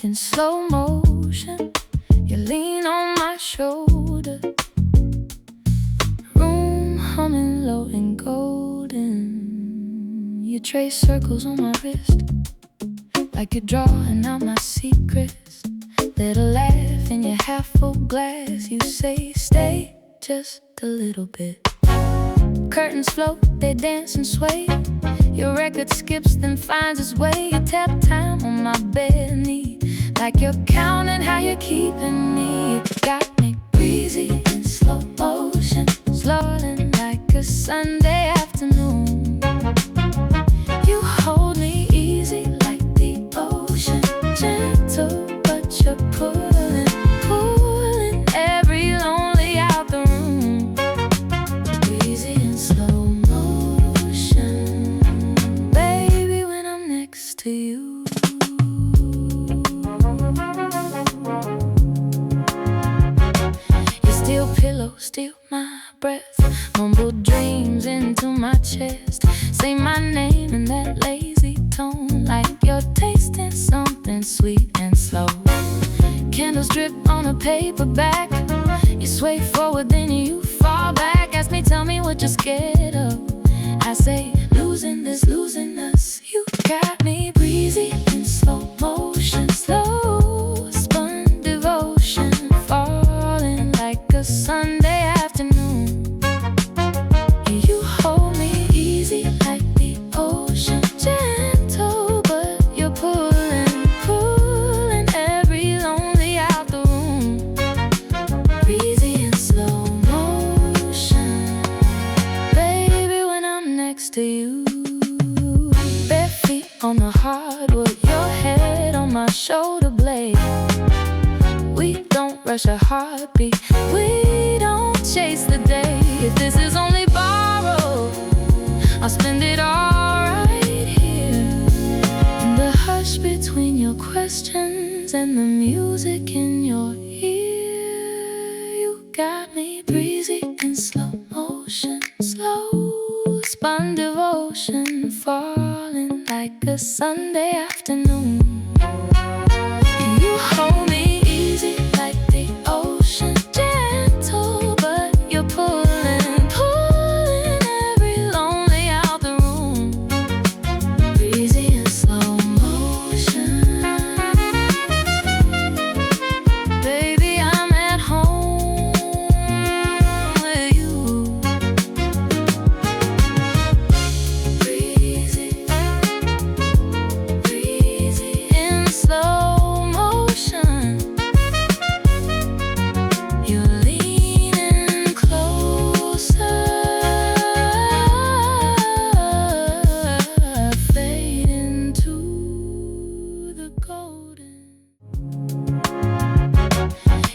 in slow motion. You lean on my shoulder, room humming low and golden. You trace circles on my wrist, like you're drawing out my secrets. Little laugh in your half full glass. You say stay just a little bit. Curtains float, they dance and sway. Your record skips then finds its way. You tap time on my bare knee, like you're counting how you're keeping me. You got me breezy in slow motion, slowing like a Sunday afternoon. You hold me easy like the ocean, gentle but you're pulling, pulling every lonely out the room. Breezy in slow motion, baby, when I'm next to you. Pillow, steal my breath, mumbled dreams into my chest. Say my name in that lazy tone, like you're tasting something sweet and slow. Candles drip on a paperback. You sway forward, then you fall back. Ask me, tell me what you're scared of. I say, losing this, losing us. You got me breezy in slow motion, slow spun devotion, falling like a Sunday afternoon. You hold me easy like the ocean, gentle but you're pulling, pulling every lonely out the room. Breezy in slow motion, baby, when I'm next to you. Bare feet on the hardwood, your head on my shoulder blade. We don't rush a heartbeat, we don't chase the day. If this is only borrowed, I'll spend it all right here. In the hush between your questions and the music in your ear. You got me breezy in slow motion, slow spun devotion, falling like a Sunday afternoon. You hold me easy like the ocean, gentle but you're pulling, pulling every lonely out the room. Breezy in slow motion, baby, I'm at home with you. Breezy, breezy in slow motion. You're leaning closer, fade into the golden.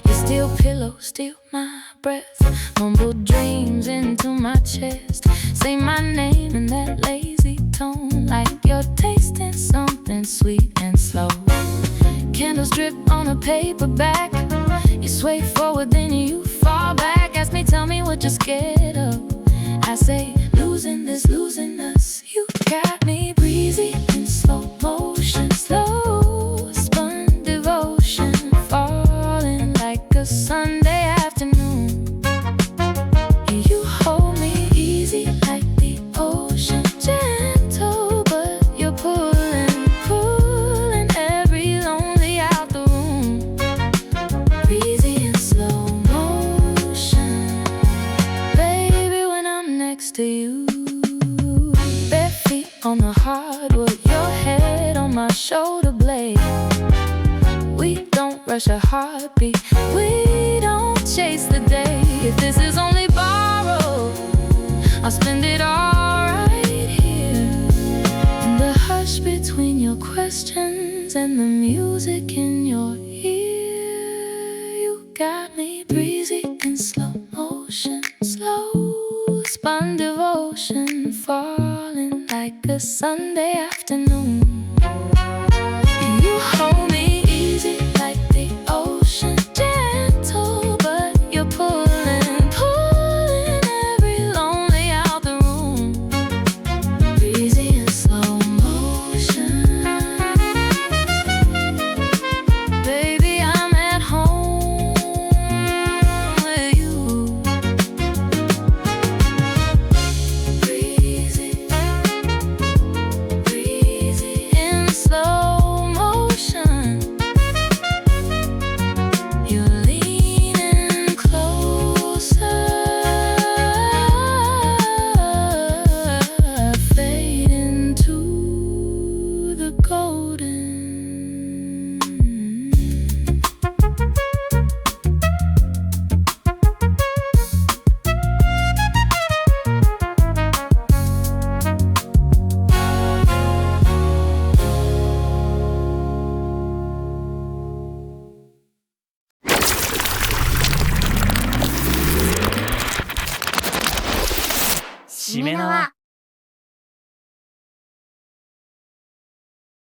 You steal pillows, steal my breath, mumbled dreams into my chest. Say my name in that lazy tone, like you're tasting something sweet and slow. Candles drip on a paperback. You sway forward, then you fall back. Ask me, tell me what you're scared of. I say, losing this, losing us. You got me breezy in slow motion, slow spun devotion, falling like a Sunday afternoon. You hold me easy like the ocean, gentle but you're pulling, pulling every lonely out the room. Breezy in slow motion, baby, when I'm next to you. Bare feet on the hardwood, your head on my shoulder blade. We don't rush a heartbeat, we don't chase the day. If this is only borrowed, I'll spend it all right here. In the hush between your questions and the music in your ear. You got me breezy in slow motion, slow spun devotion, falling like a Sunday afternoon. You hold me easy like the ocean, gentle but you're pulling, pulling every lonely out the room. Breezy in slow motion, しめ縄。